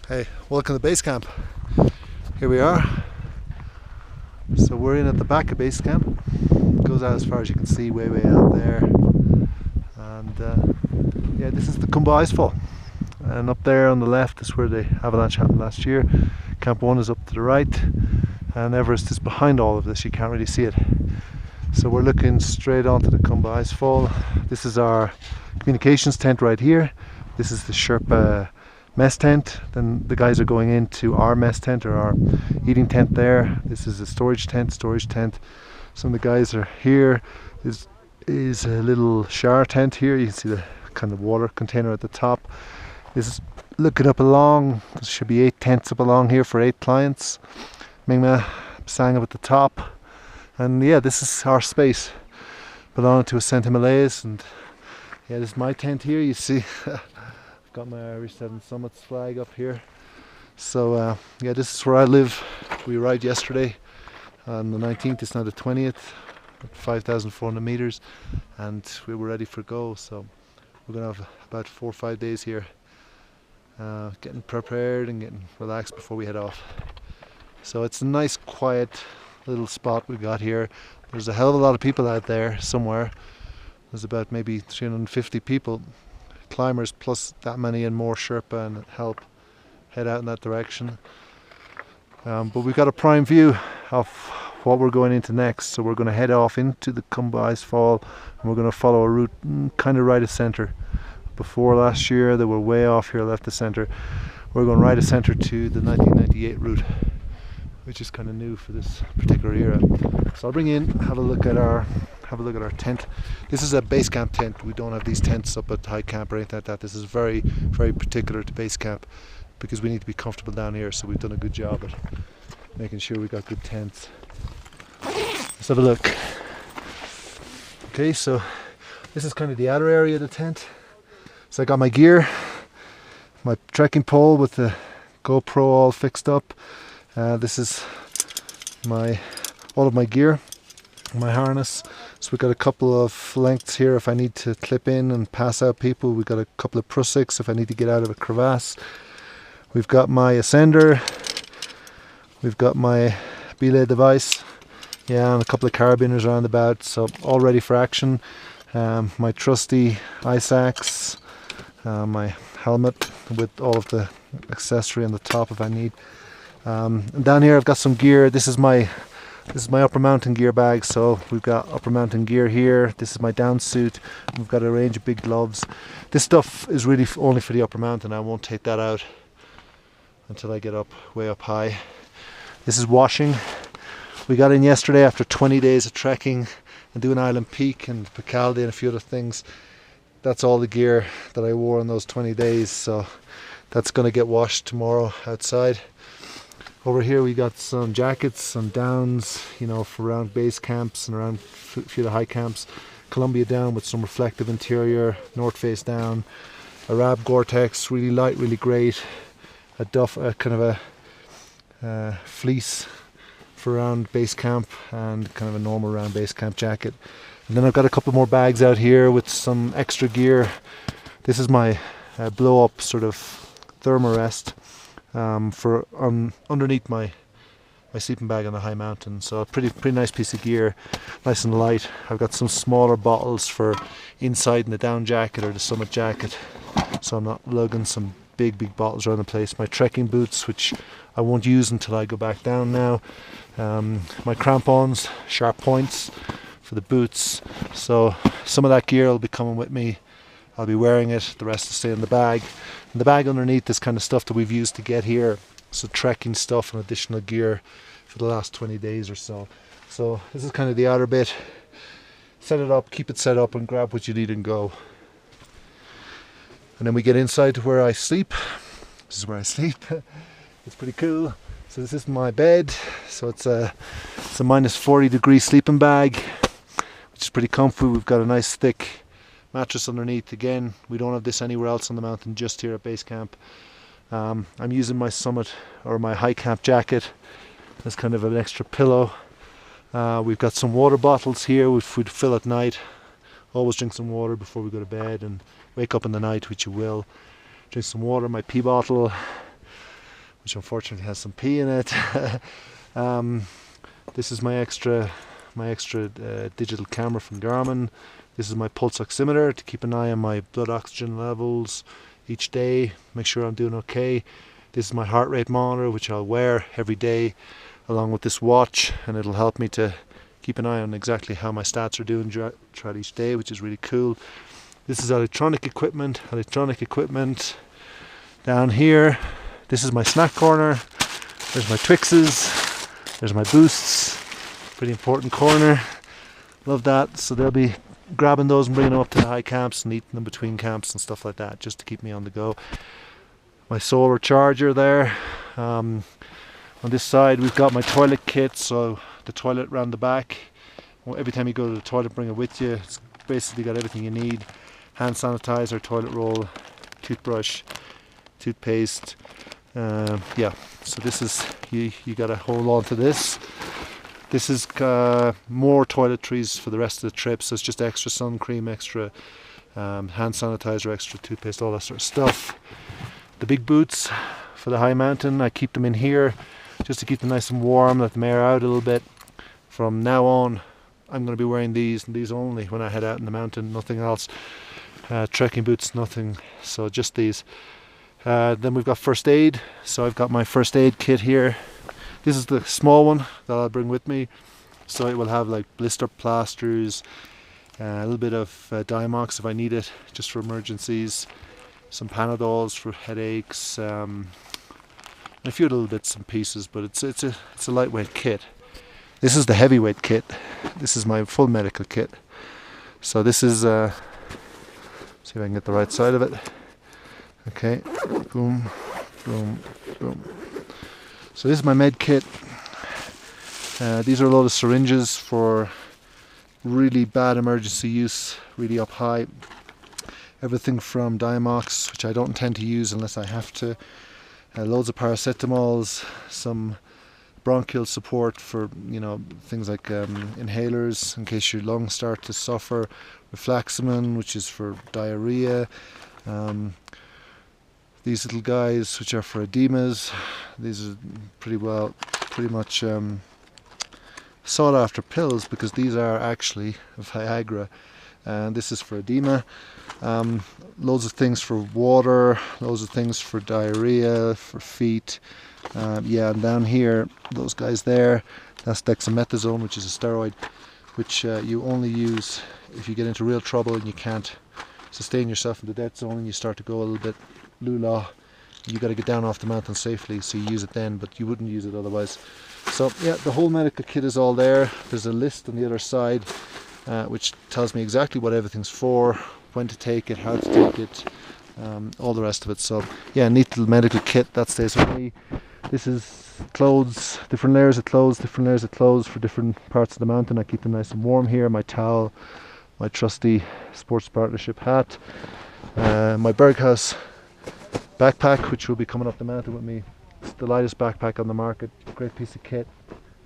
Hey, welcome to base camp. Here we are. So we're in at the back of base camp. It goes out as far as you can see, way out there. And yeah, this is the Cumba Icefall. And up there on the left is where the avalanche happened last year. Camp 1 is up to the right, and Everest is behind all of this. You can't really see it. So we're looking straight onto the Cumba Icefall. This is our communications tent right here. This is the Sherpa mess tent. Then the guys are going into our mess tent, or our eating tent there. This is a storage tent. Some of the guys are here. Is a little shower tent here. You can see the kind of water container at the top. This is looking up along. There should be 8 tents up along here for 8 clients. Mingma sang up at the top. And yeah, this is our space belonging to Ascent Himalayas. And yeah, this is my tent here. You see, I've got my Irish 7 Summits flag up here. So yeah, this is where I live. We arrived yesterday on the 19th. It's now the 20th, at 5,400 meters, and we were ready for go. So we're gonna have about 4 or 5 days here, getting prepared and getting relaxed before we head off. So it's a nice, quiet little spot we got here. There's a hell of a lot of people out there somewhere. There's about maybe 350 people, climbers, plus that many and more Sherpa and help head out in that direction. But we've got a prime view of what we're going into next. So we're going to head off into the Cumba Icefall, and we're going to follow a route kind of right of centre. Before last year they were way off here left of centre. We're going right of centre to the 1998 route, which is kind of new for this particular era. So I'll bring in, have a look at our tent. This is a base camp tent. We don't have these tents up at high camp or anything like that. This is very, very particular to base camp because we need to be comfortable down here. So we've done a good job at making sure we got good tents. Let's have a look. Okay, so this is kind of the outer area of the tent. So I got my gear, my trekking pole with the GoPro all fixed up. This is all of my gear, my harness. So we've got a couple of lengths here if I need to clip in and pass out people. We've got a couple of prussiks if I need to get out of a crevasse. We've got my ascender. We've got my belay device. Yeah, and a couple of carabiners around about. So all ready for action. My trusty ice axe. My helmet with all of the accessory on the top if I need. And down here I've got some gear. This is my upper mountain gear bag. So we've got upper mountain gear here. This is my down suit. We've got a range of big gloves. This stuff is really only for the upper mountain. I won't take that out until I get way up high. This is washing. We got in yesterday after 20 days of trekking and doing Island Peak and Picaldi and a few other things. That's all the gear that I wore in those 20 days. So that's going to get washed tomorrow outside. Over here we got some jackets, some downs, you know, for around base camps and around a few of the high camps. Columbia down with some reflective interior, North Face down, a Rab Gore-Tex, really light, really great, a Duff, kind of a fleece for around base camp, and kind of a normal round base camp jacket. And then I've got a couple more bags out here with some extra gear. This is my blow up sort of thermarest. For underneath my sleeping bag on the high mountain. So a pretty nice piece of gear, nice and light. I've got some smaller bottles for inside in the down jacket or the summit jacket, so I'm not lugging some big bottles around the place. My trekking boots, which I won't use until I go back down now. My crampons, sharp points for the boots. So some of that gear will be coming with me. I'll be wearing it, the rest will stay in the bag. And the bag underneath is kind of stuff that we've used to get here. So trekking stuff and additional gear for the last 20 days or so. So this is kind of the outer bit. Set it up, keep it set up, and grab what you need and go. And then we get inside to where I sleep. This is where I sleep. It's pretty cool. So this is my bed. So it's a minus 40-degree sleeping bag, which is pretty comfy. We've got a nice thick mattress underneath. Again, we don't have this anywhere else on the mountain, just here at base camp. I'm using my summit or my high camp jacket as kind of an extra pillow. We've got some water bottles here which we'd fill at night. Always drink some water before we go to bed and wake up in the night, which you will. Drink some water, my pee bottle. which unfortunately has some pee in it. This is my extra digital camera from Garmin. This is my pulse oximeter to keep an eye on my blood oxygen levels each day, make sure I'm doing okay. This is my heart rate monitor, which I'll wear every day along with this watch, and it'll help me to keep an eye on exactly how my stats are doing throughout each day, which is really cool. This is electronic equipment. Down here, this is my snack corner. There's my Twixes, there's my Boosts, pretty important corner. Love that. So they'll be grabbing those and bringing them up to the high camps and eating them between camps and stuff like that, just to keep me on the go. My solar charger there. On this side we've got my toilet kit, so the toilet round the back. Every time you go to the toilet, bring it with you. It's basically got everything you need: hand sanitizer, toilet roll, toothbrush, toothpaste. Yeah, so this is, you got to hold on to this. This is more toiletries for the rest of the trip, so it's just extra sun cream, extra hand sanitizer, extra toothpaste, all that sort of stuff. The big boots for the high mountain, I keep them in here just to keep them nice and warm, let them air out a little bit. From now on, I'm going to be wearing these and these only when I head out in the mountain, nothing else. Trekking boots, nothing, so just these. Then we've got first aid, so I've got my first aid kit here. This is the small one that I'll bring with me, so it will have like blister plasters, a little bit of Diamox if I need it, just for emergencies, some Panadols for headaches, a few little bits and pieces, but it's a lightweight kit. This is the heavyweight kit. This is my full medical kit. So this is, see if I can get the right side of it. Okay, boom, boom, boom. So this is my med kit. These are a lot of syringes for really bad emergency use, really up high. Everything from Diamox, which I don't intend to use unless I have to. Loads of paracetamols, some bronchial support for, you know, things like inhalers in case your lungs start to suffer. Reflaxamine, which is for diarrhea. These little guys, which are for edemas. These are pretty much sought after pills, because these are actually Viagra, and this is for edema. Loads of things for water, loads of things for diarrhea, for feet. Yeah, and down here, those guys there, that's dexamethasone, which is a steroid, which you only use if you get into real trouble and you can't sustain yourself in the death zone and you start to go a little bit lula. You got to get down off the mountain safely, so you use it then, but you wouldn't use it otherwise. So yeah, the whole medical kit is all there. There's a list on the other side which tells me exactly what everything's for, when to take it, how to take it, all the rest of it. So yeah, neat little medical kit that stays with me. This is clothes, different layers of clothes for different parts of the mountain. I keep them nice and warm here. My towel, my trusty Sports Partnership hat, my Berghaus backpack, which will be coming up the mountain with me. It's the lightest backpack on the market, great piece of kit.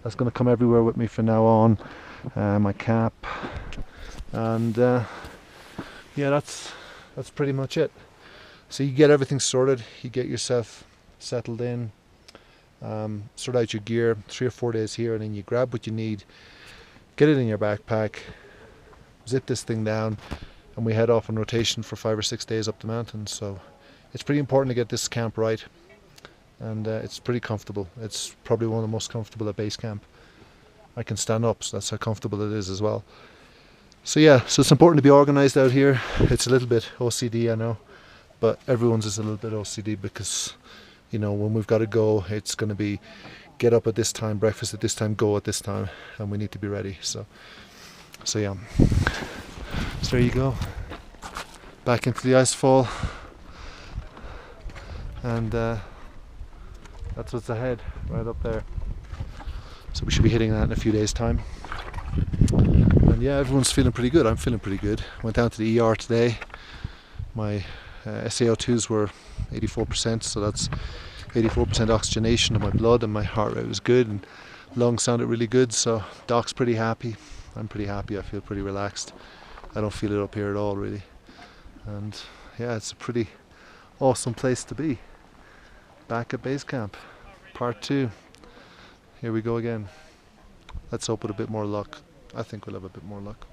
That's going to come everywhere with me from now on. My cap, and yeah, that's pretty much it. So you get everything sorted, you get yourself settled in, sort out your gear, 3 or 4 days here, and then you grab what you need, get it in your backpack, zip this thing down, and we head off on rotation for 5 or 6 days up the mountain. So it's pretty important to get this camp right, and it's pretty comfortable. It's probably one of the most comfortable at base camp. I can stand up, so that's how comfortable it is as well. So yeah, so it's important to be organised out here. It's a little bit OCD, I know, but everyone's is a little bit OCD, because, you know, when we've got to go, it's going to be get up at this time, breakfast at this time, go at this time, and we need to be ready. So yeah, so there you go, back into the icefall, and that's what's ahead, right up there. So we should be hitting that in a few days' time. And yeah, everyone's feeling pretty good. I'm feeling pretty good. Went down to the ER today. My SaO2s were 84%, so that's 84% oxygenation of my blood, and my heart rate was good, and lungs sounded really good. So Doc's pretty happy. I'm pretty happy. I feel pretty relaxed. I don't feel it up here at all, really. And yeah, it's a pretty awesome place to be, back at base camp. part 2. Here we go again. Let's hope with a bit more luck. I think we'll have a bit more luck.